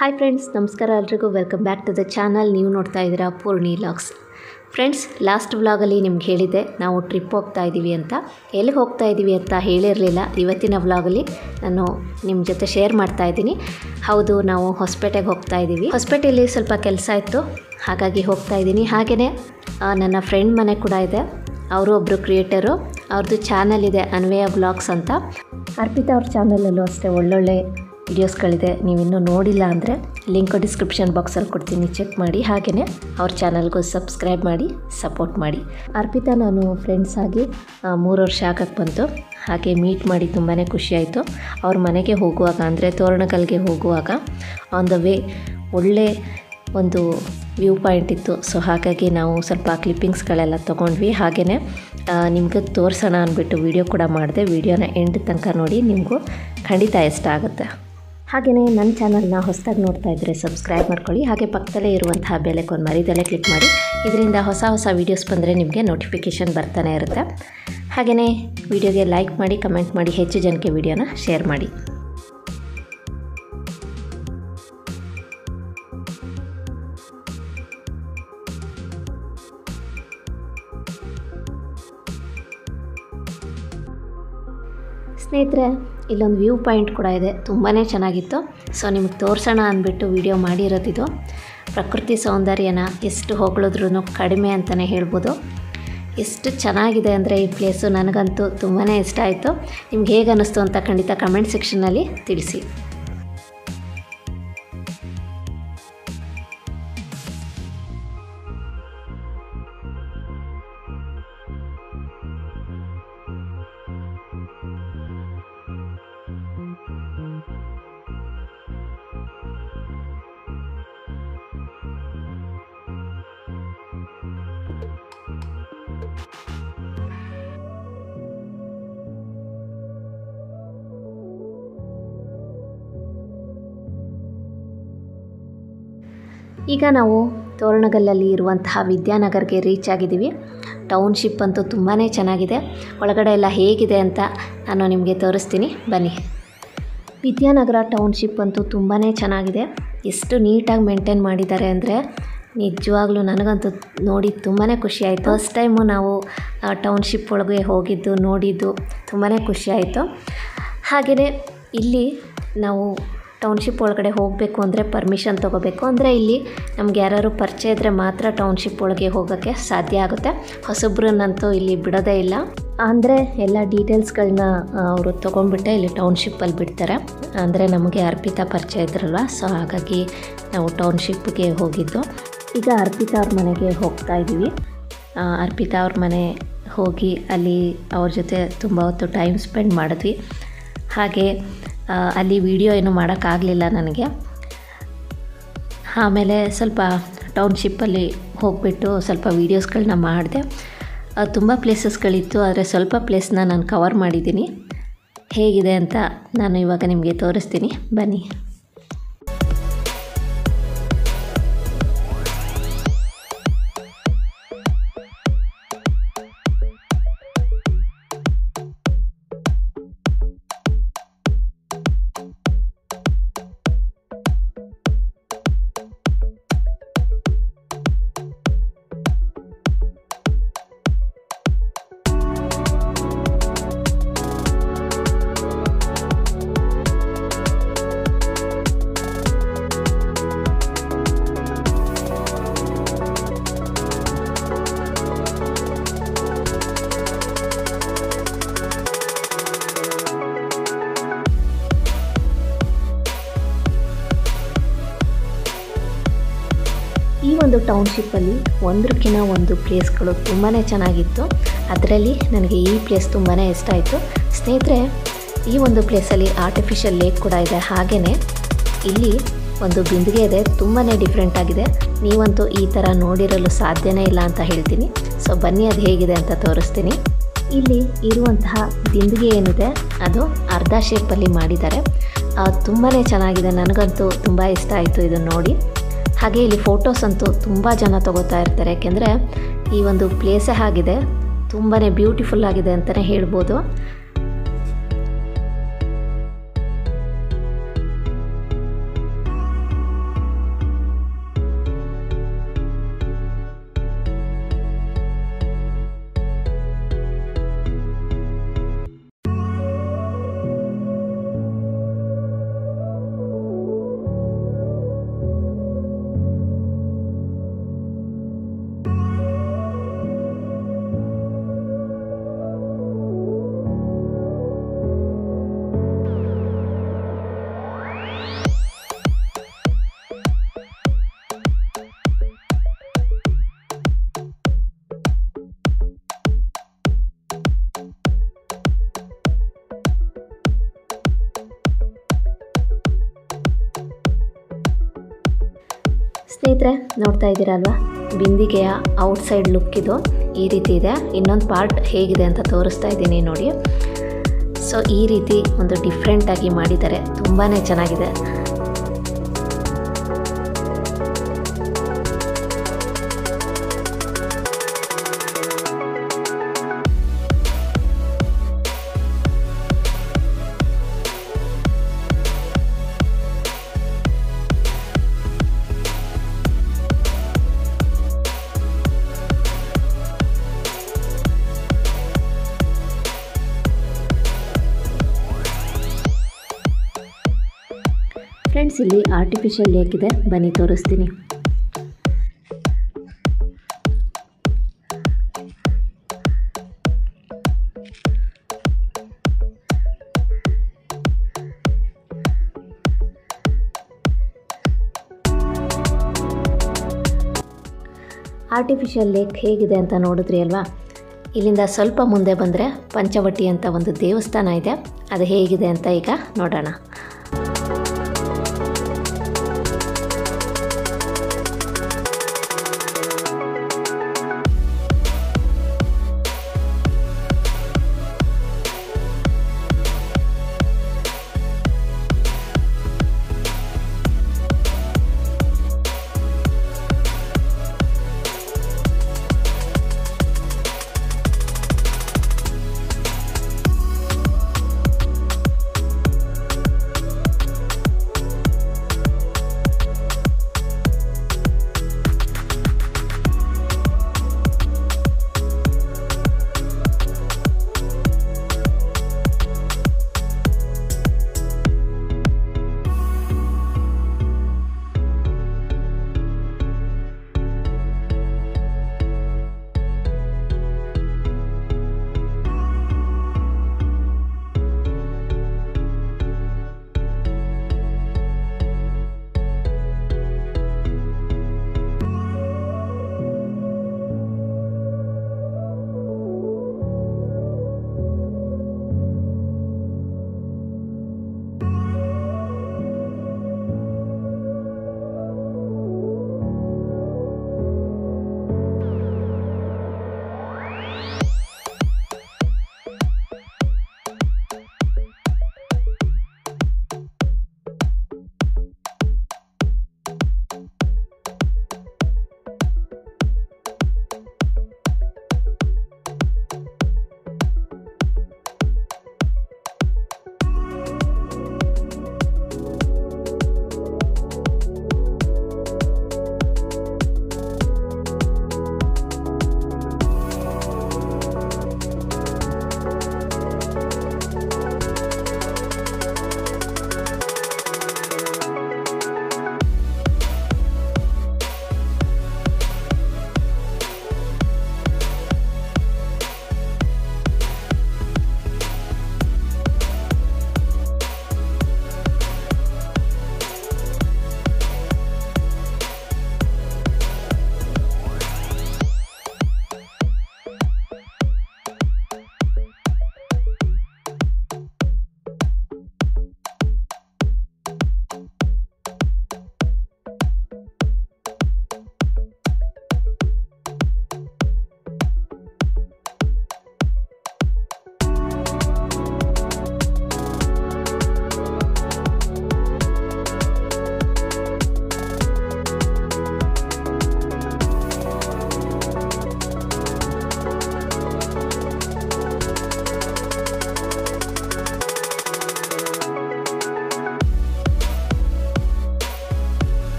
Hi friends, ನಮಸ್ಕಾರ ಎಲ್ರಿಗೂ. Welcome back to the channel. ನೀವು ನೋಡ್ತಾ ಇದ್ದೀರಾ ಪೂರ್ಣಿವ್ಲಾಗ್ಸ್. ಫ್ರೆಂಡ್ಸ್, ಲಾಸ್ಟ್ ವ್ಲಾಗಲ್ಲಿ ನಿಮ್ಗೆ ಹೇಳಿದ್ದೆ ನಾವು ಟ್ರಿಪ್ ಹೋಗ್ತಾ ಇದ್ದೀವಿ ಅಂತ. ಎಲ್ಲಿಗೆ ಹೋಗ್ತಾ ಇದ್ದೀವಿ ಅಂತ ಹೇಳಿರಲಿಲ್ಲ. ಇವತ್ತಿನ ವ್ಲಾಗಲ್ಲಿ ನಾನು ನಿಮ್ಮ ಜೊತೆ ಶೇರ್ ಮಾಡ್ತಾ ಇದ್ದೀನಿ. ಹೌದು, ನಾವು ಹೊಸಪೇಟೆಗೆ ಹೋಗ್ತಾ ಇದ್ದೀವಿ. ಹೊಸಪೇಟೆಯಲ್ಲಿ ಸ್ವಲ್ಪ ಕೆಲಸ ಇತ್ತು, ಹಾಗಾಗಿ ಹೋಗ್ತಾ ಇದ್ದೀನಿ. ಹಾಗೆಯೇ ನನ್ನ ಫ್ರೆಂಡ್ ಮನೆ ಕೂಡ ಇದೆ. ಅವರು ಒಬ್ಬರು ಕ್ರಿಯೇಟರು. ಅವ್ರದ್ದು ಚಾನಲ್ ಇದೆ, ಆನ್ವೆಯ ವ್ಲಾಗ್ಸ್ ಅಂತ. ಅರ್ಪಿತಾ ಅವ್ರ ಚಾನಲಲ್ಲೂ ಅಷ್ಟೇ ಒಳ್ಳೊಳ್ಳೆ ವಿಡಿಯೋಸ್ಗಳಿದೆ. ನೀವಿನ್ನೂ ನೋಡಿಲ್ಲ ಅಂದರೆ ಲಿಂಕ್ ಡಿಸ್ಕ್ರಿಪ್ಷನ್ ಬಾಕ್ಸಲ್ಲಿ ಕೊಡ್ತೀನಿ, ಚೆಕ್ ಮಾಡಿ. ಹಾಗೆಯೇ ಅವ್ರ ಚಾನಲ್ಗೂ ಸಬ್ಸ್ಕ್ರೈಬ್ ಮಾಡಿ ಸಪೋರ್ಟ್ ಮಾಡಿ. ಅರ್ಪಿತಾ ನಾನು ಫ್ರೆಂಡ್ಸ್ ಆಗಿ 3 ವರ್ಷ ಆಗಕ್ಕೆ ಬಂತು. ಹಾಗೆ ಮೀಟ್ ಮಾಡಿ ತುಂಬಾ ಖುಷಿಯಾಯಿತು. ಅವ್ರ ಮನೆಗೆ ಹೋಗುವಾಗ ಅಂದರೆ ತೋರಣಗಲ್ಗೆ ಹೋಗುವಾಗ ಆನ್ ದ ವೇ ಒಳ್ಳೆ ಒಂದು ವ್ಯೂ ಪಾಯಿಂಟ್ ಇತ್ತು. ಸೊ ಹಾಗಾಗಿ ನಾವು ಸ್ವಲ್ಪ ಕ್ಲಿಪ್ಪಿಂಗ್ಸ್ಗಳೆಲ್ಲ ತೊಗೊಂಡ್ವಿ. ಹಾಗೆಯೇ ನಿಮ್ಗೆ ತೋರಿಸೋಣ ಅಂದ್ಬಿಟ್ಟು ವಿಡಿಯೋ ಕೂಡ ಮಾಡಿದೆ. ವಿಡಿಯೋನ ಎಂಡ್ ತನಕ ನೋಡಿ, ನಿಮಗೂ ಖಂಡಿತ ಇಷ್ಟ ಆಗುತ್ತೆ. ಹಾಗೆಯೇ ನನ್ನ ಚಾನಲ್ನ ಹೊಸದಾಗಿ ನೋಡ್ತಾ ಇದ್ದರೆ ಸಬ್ಸ್ಕ್ರೈಬ್ ಮಾಡ್ಕೊಳ್ಳಿ. ಹಾಗೆ ಪಕ್ಕದಲ್ಲೇ ಇರುವಂತಹ ಬೆಲ್ ಐಕಾನ್ ಮರಿದಲ್ಲೇ ಕ್ಲಿಕ್ ಮಾಡಿ. ಇದರಿಂದ ಹೊಸ ವೀಡಿಯೋಸ್ ಬಂದರೆ ನಿಮಗೆ ನೋಟಿಫಿಕೇಷನ್ ಬರ್ತಾನೆ ಇರುತ್ತೆ. ಹಾಗೆಯೇ ವಿಡಿಯೋಗೆ ಲೈಕ್ ಮಾಡಿ, ಕಮೆಂಟ್ ಮಾಡಿ, ಹೆಚ್ಚು ಜನಕ್ಕೆ ವಿಡಿಯೋನ ಶೇರ್ ಮಾಡಿ. ಸ್ನೇಹಿತರೆ, ಇಲ್ಲೊಂದು ವ್ಯೂ ಪಾಯಿಂಟ್ ಕೂಡ ಇದೆ, ತುಂಬಾ ಚೆನ್ನಾಗಿತ್ತು. ಸೊ ನಿಮಗೆ ತೋರಿಸೋಣ ಅಂದ್ಬಿಟ್ಟು ವಿಡಿಯೋ ಮಾಡಿರೋದಿದು. ಪ್ರಕೃತಿ ಸೌಂದರ್ಯನ ಎಷ್ಟು ಹೊಗಳಿದ್ರೂ ಕಡಿಮೆ ಅಂತಲೇ ಹೇಳ್ಬೋದು. ಎಷ್ಟು ಚೆನ್ನಾಗಿದೆ ಅಂದರೆ ಈ ಪ್ಲೇಸು. ನನಗಂತೂ ತುಂಬಾ ಇಷ್ಟ ಆಯಿತು. ನಿಮ್ಗೆ ಹೇಗೆ ಅನ್ನಿಸ್ತು ಅಂತ ಖಂಡಿತ ಕಮೆಂಟ್ ಸೆಕ್ಷನ್ನಲ್ಲಿ ತಿಳಿಸಿ. ಈಗ ನಾವು ತೋರಣಗಲ್ಲಲ್ಲಿ ಇರುವಂತಹ ವಿದ್ಯಾನಗರ್ಗೆ ರೀಚ್ ಆಗಿದ್ದೀವಿ. ಟೌನ್ಶಿಪ್ ಅಂತೂ ತುಂಬಾ ಚೆನ್ನಾಗಿದೆ. ಒಳಗಡೆ ಎಲ್ಲ ಹೇಗಿದೆ ಅಂತ ನಾನು ನಿಮಗೆ ತೋರಿಸ್ತೀನಿ, ಬನ್ನಿ. ವಿದ್ಯಾನಗರ ಟೌನ್ಶಿಪ್ ಅಂತೂ ತುಂಬಾ ಚೆನ್ನಾಗಿದೆ. ಎಷ್ಟು ನೀಟಾಗಿ ಮೇಂಟೈನ್ ಮಾಡಿದ್ದಾರೆ ಅಂದರೆ ನಿಜವಾಗ್ಲೂ ನನಗಂತೂ ನೋಡಿ ತುಂಬಾ ಖುಷಿಯಾಯಿತು. ಫಸ್ಟ್ ಟೈಮು ನಾವು ಟೌನ್ಶಿಪ್ ಒಳಗೆ ಹೋಗಿದ್ದು ನೋಡಿದ್ದು ತುಂಬಾ ಖುಷಿಯಾಯಿತು. ಹಾಗೆಯೇ ಇಲ್ಲಿ ನಾವು ಟೌನ್ಶಿಪ್ ಒಳಗಡೆ ಹೋಗಬೇಕು ಅಂದರೆ ಪರ್ಮಿಷನ್ ತೊಗೋಬೇಕು. ಅಂದರೆ ಇಲ್ಲಿ ನಮ್ಗೆ ಯಾರು ಪರಿಚಯ ಇದ್ದರೆ ಮಾತ್ರ ಟೌನ್ಶಿಪ್ ಒಳಗೆ ಹೋಗೋಕ್ಕೆ ಸಾಧ್ಯ ಆಗುತ್ತೆ. ಹೊಸಬ್ರನ್ನಂತೂ ಇಲ್ಲಿ ಬಿಡೋದೇ ಇಲ್ಲ. ಅಂದರೆ ಎಲ್ಲ ಡೀಟೇಲ್ಸ್ಗಳನ್ನ ಅವರು ತೊಗೊಂಡ್ಬಿಟ್ಟೆ ಇಲ್ಲಿ ಟೌನ್ಶಿಪ್ಪಲ್ಲಿ ಬಿಡ್ತಾರೆ. ಅಂದರೆ ನಮಗೆ ಅರ್ಪಿತಾ ಪರಿಚಯ ಇದ್ರಲ್ವ, ಸೊ ಹಾಗಾಗಿ ನಾವು ಟೌನ್ಶಿಪ್ಗೆ ಹೋಗಿದ್ದು. ಈಗ ಅರ್ಪಿತಾ ಅವ್ರ ಮನೆಗೆ ಹೋಗ್ತಾ ಇದ್ದೀವಿ. ಅರ್ಪಿತಾ ಅವ್ರ ಮನೆ ಹೋಗಿ ಅಲ್ಲಿ ಅವ್ರ ಜೊತೆ ತುಂಬ ಹೊತ್ತು ಟೈಮ್ ಸ್ಪೆಂಡ್ ಮಾಡಿದ್ವಿ. ಹಾಗೆ ಅಲ್ಲಿ ವಿಡಿಯೋ ಏನೂ ಮಾಡೋಕ್ಕಾಗಲಿಲ್ಲ ನನಗೆ. ಆಮೇಲೆ ಸ್ವಲ್ಪ ಟೌನ್ಶಿಪ್ಪಲ್ಲಿ ಹೋಗಿಬಿಟ್ಟು ಸ್ವಲ್ಪ ವೀಡಿಯೋಸ್ಗಳನ್ನ ಮಾಡಿದೆ. ತುಂಬ ಪ್ಲೇಸಸ್ಗಳಿತ್ತು, ಆದರೆ ಸ್ವಲ್ಪ ಪ್ಲೇಸ್ನ ನಾನು ಕವರ್ ಮಾಡಿದ್ದೀನಿ. ಹೇಗಿದೆ ಅಂತ ನಾನು ಇವಾಗ ನಿಮಗೆ ತೋರಿಸ್ತೀನಿ, ಬನ್ನಿ. ಈ ಒಂದು ಟೌನ್ಶಿಪ್ಪಲ್ಲಿ ಒಂದಕ್ಕಿಂತ ಒಂದು ಪ್ಲೇಸ್ಗಳು ತುಂಬಾ ಚೆನ್ನಾಗಿತ್ತು. ಅದರಲ್ಲಿ ನನಗೆ ಈ ಪ್ಲೇಸ್ ತುಂಬಾ ಇಷ್ಟ ಆಯಿತು. ಸ್ನೇಹಿತರೆ, ಈ ಒಂದು ಪ್ಲೇಸಲ್ಲಿ ಆರ್ಟಿಫಿಷಿಯಲ್ ಲೇಕ್ ಕೂಡ ಇದೆ. ಹಾಗೆಯೇ ಇಲ್ಲಿ ಒಂದು ಬಿಂದಿಗೆ ಇದೆ, ತುಂಬಾ ಡಿಫ್ರೆಂಟ್ ಆಗಿದೆ. ನೀವಂತೂ ಈ ಥರ ನೋಡಿರಲು ಸಾಧ್ಯನೇ ಇಲ್ಲ ಅಂತ ಹೇಳ್ತೀನಿ. ಸೊ ಬನ್ನಿ, ಅದು ಹೇಗಿದೆ ಅಂತ ತೋರಿಸ್ತೀನಿ. ಇಲ್ಲಿ ಇರುವಂತಹ ಬಿಂದಿಗೆ ಏನಿದೆ ಅದು ಅರ್ಧ ಶೇಪಲ್ಲಿ ಮಾಡಿದ್ದಾರೆ. ತುಂಬಾ ಚೆನ್ನಾಗಿದೆ. ನನಗಂತೂ ತುಂಬ ಇಷ್ಟ ಆಯಿತು ಇದನ್ನು ನೋಡಿ. ಹಾಗೆ ಇಲ್ಲಿ ಫೋಟೋಸ್ ಅಂತೂ ತುಂಬ ಜನ ತಗೋತಾ ಇರ್ತಾರೆ, ಯಾಕೆಂದರೆ ಈ ಒಂದು ಪ್ಲೇಸೇ ಆಗಿದೆ, ತುಂಬಾ ಬ್ಯೂಟಿಫುಲ್ ಆಗಿದೆ ಅಂತಲೇ ಹೇಳ್ಬೋದು. ಸ್ನೇಹಿತರೆ, ನೋಡ್ತಾ ಇದ್ದೀರಲ್ವಾ, ಬಿಂದಿಗೆಯ ಔಟ್ಸೈಡ್ ಲುಕ್ ಇದು ಈ ರೀತಿ ಇದೆ. ಇನ್ನೊಂದು ಪಾರ್ಟ್ ಹೇಗಿದೆ ಅಂತ ತೋರಿಸ್ತಾ ಇದ್ದೀನಿ ನೋಡಿ. ಸೊ ಈ ರೀತಿ ಒಂದು ಡಿಫ್ರೆಂಟಾಗಿ ಮಾಡಿದ್ದಾರೆ, ತುಂಬಾ ಚೆನ್ನಾಗಿದೆ. ಫ್ರೆಂಡ್ಸ್, ಇಲ್ಲಿ ಆರ್ಟಿಫಿಷಿಯಲ್ ಲೇಕ್ ಇದೆ, ಬನ್ನಿ ತೋರಿಸ್ತೀನಿ. ಆರ್ಟಿಫಿಷಿಯಲ್ ಲೇಕ್ ಹೇಗಿದೆ ಅಂತ ನೋಡಿದ್ರಿ ಅಲ್ವಾ. ಇಲ್ಲಿಂದ ಸ್ವಲ್ಪ ಮುಂದೆ ಬಂದರೆ ಪಂಚವಟಿ ಅಂತ ಒಂದು ದೇವಸ್ಥಾನ ಇದೆ, ಅದು ಹೇಗಿದೆ ಅಂತ ಈಗ ನೋಡೋಣ.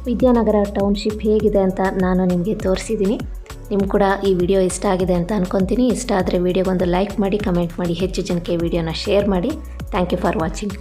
ವಿದ್ಯಾನಗರ ಟೌನ್ಶಿಪ್ ಹೇಗಿದೆ ಅಂತ ನಾನು ನಿಮಗೆ ತೋರಿಸಿದ್ದೀನಿ. ನಿಮ್ಗೆ ಕೂಡ ಈ ವಿಡಿಯೋ ಇಷ್ಟ ಆಗಿದೆ ಅಂತ ಅಂದ್ಕೊತೀನಿ. ಇಷ್ಟ ಆದರೆ ವಿಡಿಯೋಗೊಂದು ಲೈಕ್ ಮಾಡಿ, ಕಮೆಂಟ್ ಮಾಡಿ, ಹೆಚ್ಚು ಜನಕ್ಕೆ ವಿಡಿಯೋನ ಶೇರ್ ಮಾಡಿ. Thank you for watching.